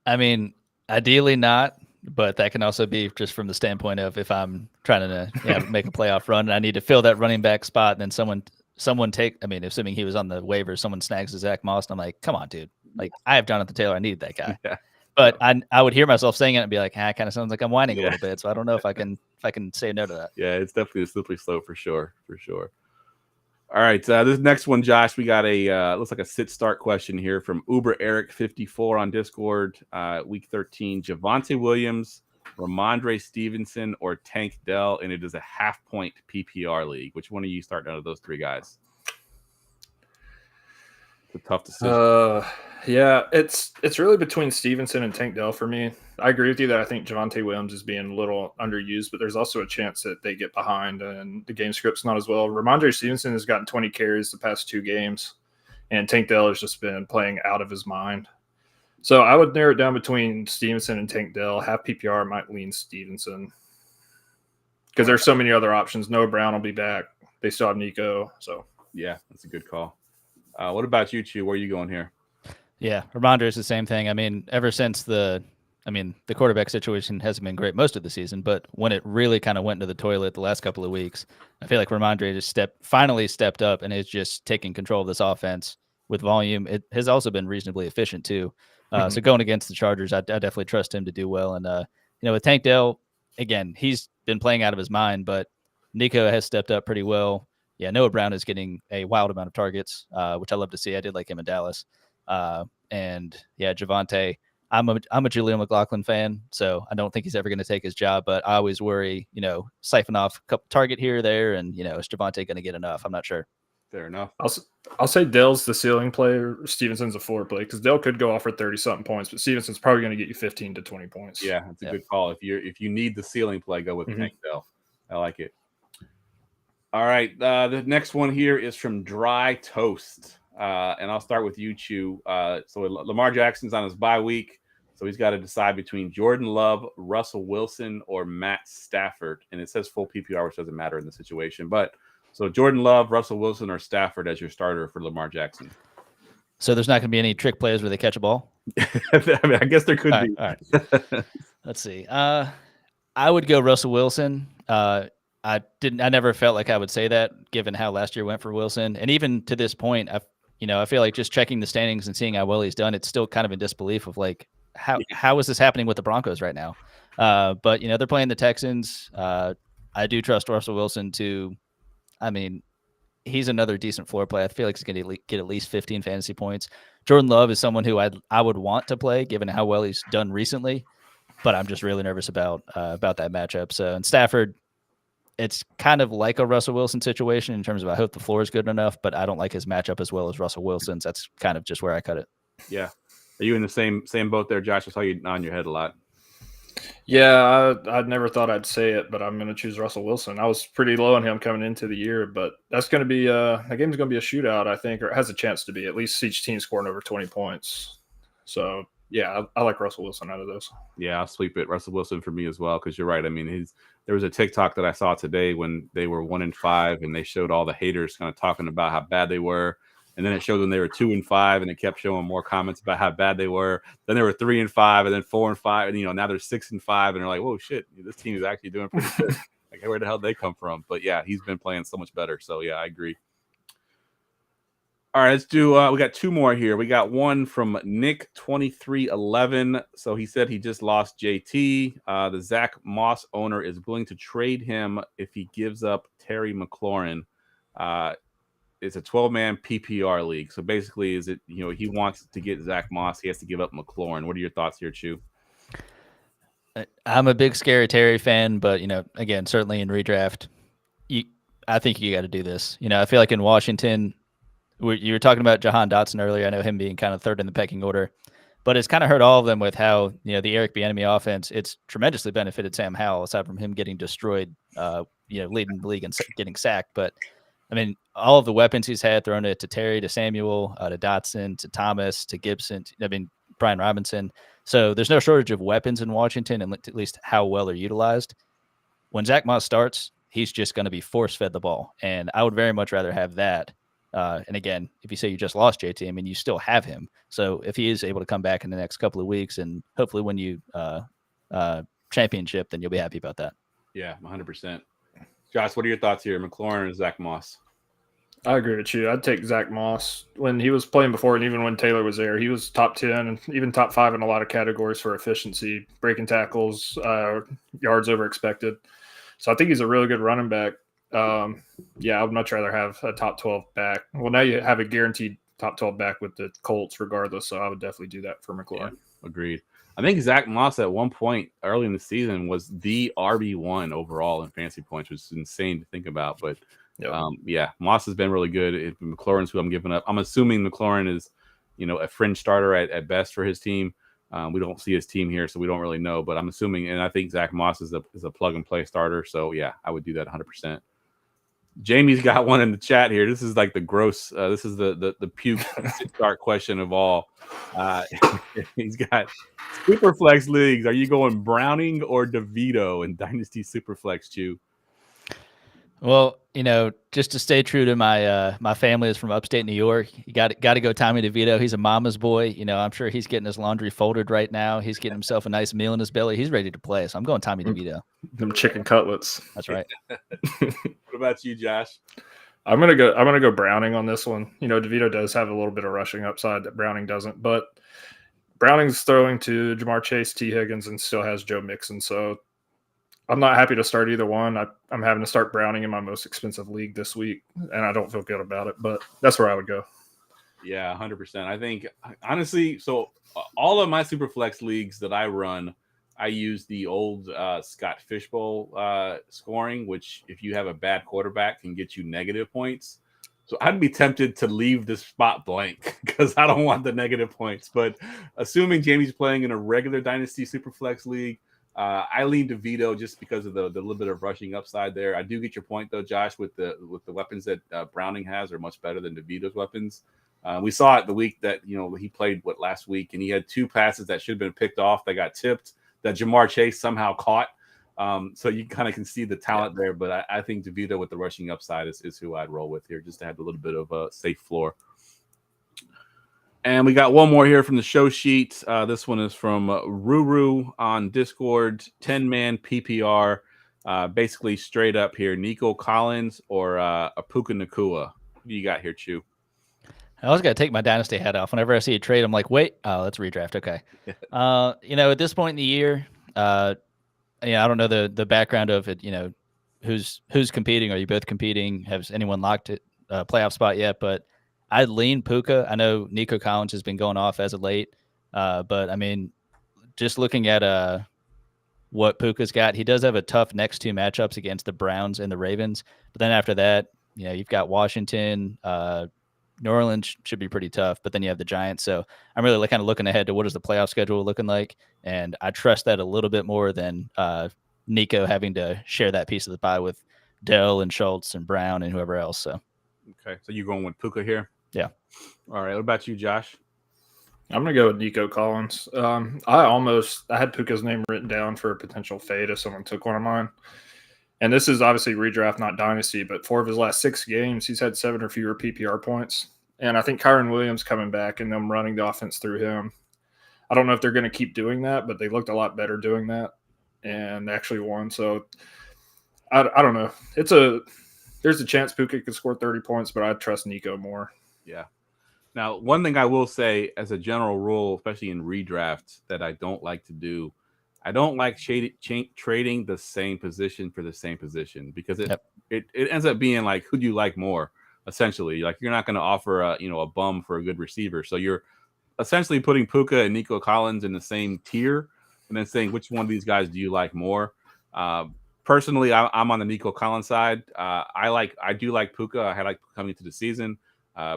I mean, ideally not, but that can also be just from the standpoint of if I'm trying to make a playoff run and I need to fill that running back spot, and then someone assuming he was on the waivers, someone snags Zach Moss, and I'm like, come on, dude. Like, I have Jonathan Taylor. I needed that guy. Yeah. But I would hear myself saying it and be like, it kind of sounds like I'm whining a little bit. So I don't know if I can say no to that. Yeah, it's definitely a slippery slope for sure. All right, this next one, Josh, we got a looks like a sit-start question here from Uber Eric 54 on Discord. Week 13, Javonte Williams, Ramondre Stevenson, or Tank Dell, and it is a half-point PPR league. Which one are you starting out of those three guys? It's a tough decision. Yeah, it's really between Stevenson and Tank Dell for me. I agree with you that I think Javonte Williams is being a little underused, but there's also a chance that they get behind and the game script's not as well. Ramondre Stevenson has gotten 20 carries the past 2 games, and Tank Dell has just been playing out of his mind. So I would narrow it down between Stevenson and Tank Dell. Half PPR might lean Stevenson because there's so many other options. Noah Brown will be back. They still have Nico. So yeah, that's a good call. What about you, Chew? Where are you going here? Yeah, Ramondre is the same thing. I mean, ever since the quarterback situation hasn't been great most of the season, but when it really kind of went into the toilet the last couple of weeks, I feel like Ramondre just finally stepped up and is just taking control of this offense with volume. It has also been reasonably efficient too. So going against the Chargers, I definitely trust him to do well. And with Tank Dell, again, he's been playing out of his mind, but Nico has stepped up pretty well. Yeah, Noah Brown is getting a wild amount of targets, which I love to see. I did like him in Dallas. And yeah, Javonte, I'm a Julian McLaughlin fan, so I don't think he's ever going to take his job, but I always worry, siphon off a couple target here or there, and is Javonte going to get enough? I'm not sure. Fair enough. I'll say Dell's the ceiling player. Stevenson's a floor play because Dell could go off for 30-something points, but Stevenson's probably going to get you 15 to 20 points. Yeah, that's a good call. If you need the ceiling play, go with Tank Dell. I like it. All right, the next one here is from Dry Toast. And I'll start with you, Chew. So Lamar Jackson's on his bye week, so he's got to decide between Jordan Love, Russell Wilson, or Matt Stafford. And it says full PPR, which doesn't matter in the situation. But so Jordan Love, Russell Wilson, or Stafford as your starter for Lamar Jackson. So there's not going to be any trick plays where they catch a ball? I guess there could be. All right. Let's see. I would go Russell Wilson. I never felt like I would say that given how last year went for Wilson. And even to this point, I feel like just checking the standings and seeing how well he's done, it's still kind of in disbelief of like, how is this happening with the Broncos right now? But they're playing the Texans. I do trust Russell Wilson to, he's another decent floor play. I feel like he's going to get at least 15 fantasy points. Jordan Love is someone who I would want to play given how well he's done recently, but I'm just really nervous about that matchup. So, and Stafford, it's kind of like a Russell Wilson situation in terms of I hope the floor is good enough, but I don't like his matchup as well as Russell Wilson's. That's kind of just where I cut it. Yeah. Are you in the same boat there, Josh? I saw you nodding your head a lot. Yeah, I never thought I'd say it, but I'm going to choose Russell Wilson. I was pretty low on him coming into the year, but that's going to be that game's going to be a shootout, I think, or it has a chance to be. At least each team scoring over 20 points. So, yeah, I like Russell Wilson out of those. Yeah, I'll sweep it. Russell Wilson for me as well, because you're right. I mean, there was a TikTok that I saw today when they were 1-5, and they showed all the haters kind of talking about how bad they were. And then it showed them they were 2-5, and it kept showing more comments about how bad they were. Then they were 3-5, and then 4-5, and now they're 6-5, and they're like, "Whoa, shit! This team is actually doing pretty good." Like, where the hell did they come from? But yeah, he's been playing so much better. So yeah, I agree. All right, let's do. We got two more here. We got one from Nick2311. So he said he just lost JT. The Zach Moss owner is willing to trade him if he gives up Terry McLaurin. It's a 12-man PPR league. So basically, is it he wants to get Zach Moss, he has to give up McLaurin. What are your thoughts here, Chew? I'm a big Scary Terry fan, but again, certainly in redraft, I think you got to do this. I feel like in Washington, you were talking about Jahan Dotson earlier. I know him being kind of third in the pecking order, but it's kind of hurt all of them with how the Eric Bieniemy offense. It's tremendously benefited Sam Howell, aside from him getting destroyed, leading the league and getting sacked, but. I mean, all of the weapons he's had, thrown it to Terry, to Samuel, to Dotson, to Thomas, to Gibson, Brian Robinson. So there's no shortage of weapons in Washington, and at least how well they're utilized. When Zach Moss starts, he's just going to be force-fed the ball, and I would very much rather have that. And again, if you say you just lost JT, I mean, you still have him. So if he is able to come back in the next couple of weeks and hopefully win you championship, then you'll be happy about that. Yeah, 100%. Josh, what are your thoughts here, McLaurin or Zach Moss? I agree with you. I'd take Zach Moss. When he was playing before, and even when Taylor was there, he was top 10 and even top 5 in a lot of categories for efficiency, breaking tackles, yards over expected. So I think he's a really good running back. Yeah, I would much rather have a top 12 back. Well, now you have a guaranteed top 12 back with the Colts regardless, so I would definitely do that for McLaurin. Yeah, agreed. I think Zach Moss at one point early in the season was the RB1 overall in fantasy points, which is insane to think about. But yeah, Moss has been really good. McLaurin's who I'm giving up. I'm assuming McLaurin is, a fringe starter at best for his team. We don't see his team here, so we don't really know. But I'm assuming, and I think Zach Moss is a plug and play starter. So yeah, I would do that 100%. Jamie's got one in the chat here. This is like the gross. This is the puke start question of all. He's got Superflex leagues. Are you going Browning or DeVito in Dynasty Superflex, Chew? Well, just to stay true to my family is from upstate New York. You got to go Tommy DeVito. He's a mama's boy. I'm sure he's getting his laundry folded right now. He's getting himself a nice meal in his belly. He's ready to play. So I'm going Tommy DeVito. Them chicken cutlets. That's right. What about you, Josh? I'm gonna go Browning on this one. DeVito does have a little bit of rushing upside that Browning doesn't, but Browning's throwing to Jamar Chase, T. Higgins, and still has Joe Mixon. So I'm not happy to start either one. I'm having to start Browning in my most expensive league this week, and I don't feel good about it, but that's where I would go. Yeah, 100%. I think, honestly, so all of my Superflex leagues that I run, I use the old Scott Fishbowl scoring, which if you have a bad quarterback can get you negative points. So I'd be tempted to leave this spot blank because I don't want the negative points. But assuming Jamie's playing in a regular Dynasty Superflex league, I lean DeVito just because of the little bit of rushing upside there. I do get your point though, Josh, with the weapons that Browning has are much better than DeVito's weapons. We saw it the week that he played last week, and he had 2 passes that should have been picked off that got tipped that Jamar Chase somehow caught. So you kind of can see the talent there, but I think DeVito with the rushing upside is who I'd roll with here, just to have a little bit of a safe floor. And we got one more here from the show sheet. This one is from Ruru on Discord, 10-man PPR. Basically straight up here, Nico Collins or Puka Nacua. What do you got here, Chew? I always got to take my dynasty hat off. Whenever I see a trade, I'm like, wait, let's redraft. Okay. At this point in the year, I don't know the background of it, who's competing. Are you both competing? Has anyone locked a playoff spot yet? But I'd lean Puka. I know Nico Collins has been going off as of late. But I mean, just looking at what Puka's got. He does have a tough next two matchups against the Browns and the Ravens. But then after that, you've got Washington, New Orleans should be pretty tough, but then you have the Giants. So I'm really kind of looking ahead to what is the playoff schedule looking like. And I trust that a little bit more than Nico having to share that piece of the pie with Dell and Schultz and Brown and whoever else. So, okay. So you're going with Puka here? Yeah. All right. What about you, Josh? I'm going to go with Nico Collins. I had Puka's name written down for a potential fade if someone took one of mine. And this is obviously redraft, not dynasty, but 4 of his last 6 games, he's had 7 or fewer PPR points. And I think Kyron Williams coming back and them running the offense through him. I don't know if they're going to keep doing that, but they looked a lot better doing that and actually won. So I don't know. There's a chance Puka could score 30 points, but I trust Nico more. Yeah. Now, one thing I will say as a general rule, especially in redrafts, that I don't like to do, I don't like trading the same position for the same position because it ends up being like, who do you like more? Essentially, like you're not going to offer a bum for a good receiver, so you're essentially putting Puka and Nico Collins in the same tier, and then saying which one of these guys do you like more. Personally, I'm on the Nico Collins side. I do like Puka. I had coming into the season.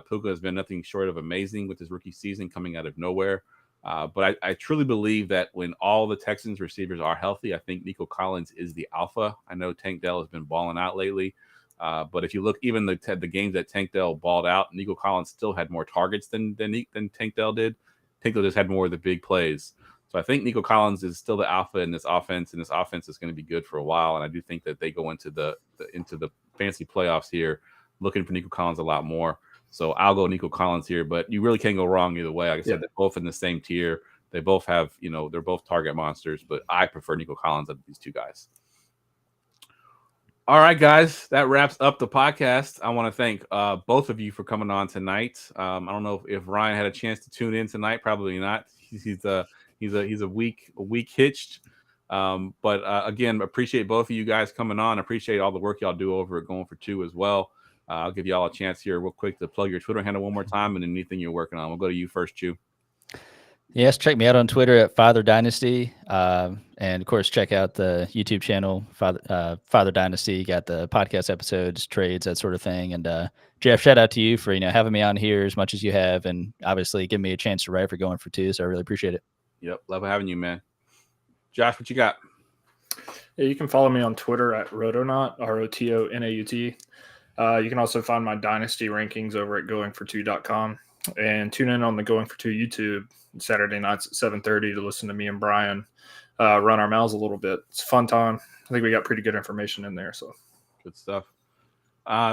Puka has been nothing short of amazing with his rookie season coming out of nowhere. But I truly believe that when all the Texans receivers are healthy, I think Nico Collins is the alpha. I know Tank Dell has been balling out lately. But if you look, even the games that Tank Dell balled out, Nico Collins still had more targets than Tank Dell did. Tank Dell just had more of the big plays. So I think Nico Collins is still the alpha in this offense, and this offense is going to be good for a while. And I do think that they go into the fancy playoffs here looking for Nico Collins a lot more. So I'll go Nico Collins here, but you really can't go wrong either way. Like I said, they're both in the same tier. They both have, they're both target monsters, but I prefer Nico Collins of these two guys. All right, guys, that wraps up the podcast. I want to thank both of you for coming on tonight. I don't know if Ryan had a chance to tune in tonight. Probably not. He's a week hitched. But again, appreciate both of you guys coming on. Appreciate all the work y'all do over at Going for Two as well. I'll give y'all a chance here real quick to plug your Twitter handle one more time and anything you're working on. We'll go to you first, Chew. Yes, check me out on Twitter at Father Dynasty. And of course, check out the YouTube channel, Father Dynasty. You got the podcast episodes, trades, that sort of thing. And Geoff, shout out to you for having me on here as much as you have, and obviously giving me a chance to write for Going for Two. So I really appreciate it. Yep, love having you, man. Josh, what you got? Yeah, you can follow me on Twitter at Rotonaut, ROTONAUT. You can also find my Dynasty rankings over at goingfor2.com. And tune in on the Going for Two YouTube Saturday nights at 7:30 to listen to me and Brian run our mouths a little bit. It's a fun time. I think we got pretty good information in there. So good stuff.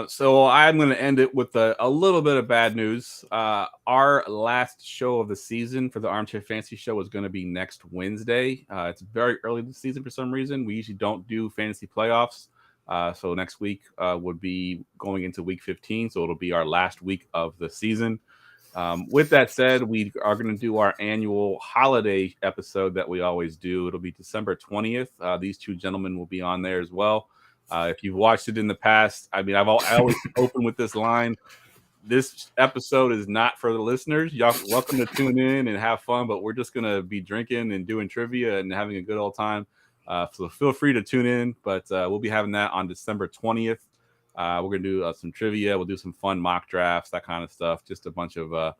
So I'm going to end it with a little bit of bad news. Our last show of the season for the Armchair Fantasy Show is going to be next Wednesday. It's very early this season for some reason. We usually don't do fantasy playoffs. So next week would be going into week 15. So it'll be our last week of the season. With that said, we are going to do our annual holiday episode that we always do. It'll be December 20th. These two gentlemen will be on there as well. If you've watched it in the past, I mean, I always open with this line. This episode is not for the listeners. Y'all welcome to tune in and have fun, but we're just going to be drinking and doing trivia and having a good old time. So feel free to tune in, but we'll be having that on December 20th. We're going to do some trivia. We'll do some fun mock drafts, that kind of stuff. Just a bunch of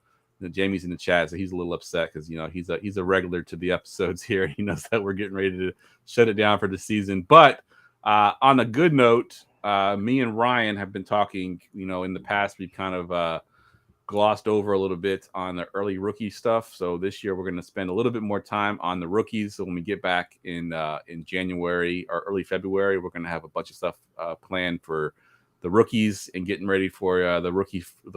Jamie's in the chat, so he's a little upset because he's a regular to the episodes here. He knows that we're getting ready to shut it down for the season. But on a good note, me and Ryan have been talking. In the past, we've kind of glossed over a little bit on the early rookie stuff. So this year, we're going to spend a little bit more time on the rookies. So when we get back in January or early February, we're going to have a bunch of stuff planned for the rookies and getting ready for the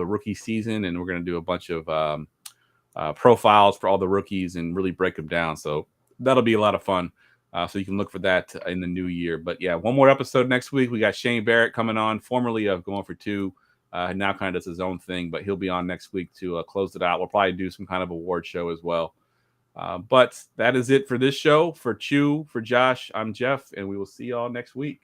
rookie season. And we're going to do a bunch of profiles for all the rookies and really break them down. So that'll be a lot of fun. So you can look for that in the new year. But yeah, one more episode next week. We got Shane Barrett coming on, formerly of Going for Two. Now kind of does his own thing, but he'll be on next week to close it out. We'll probably do some kind of award show as well. But that is it for this show. For Chew, for Josh, I'm Jeff, and we will see y'all next week.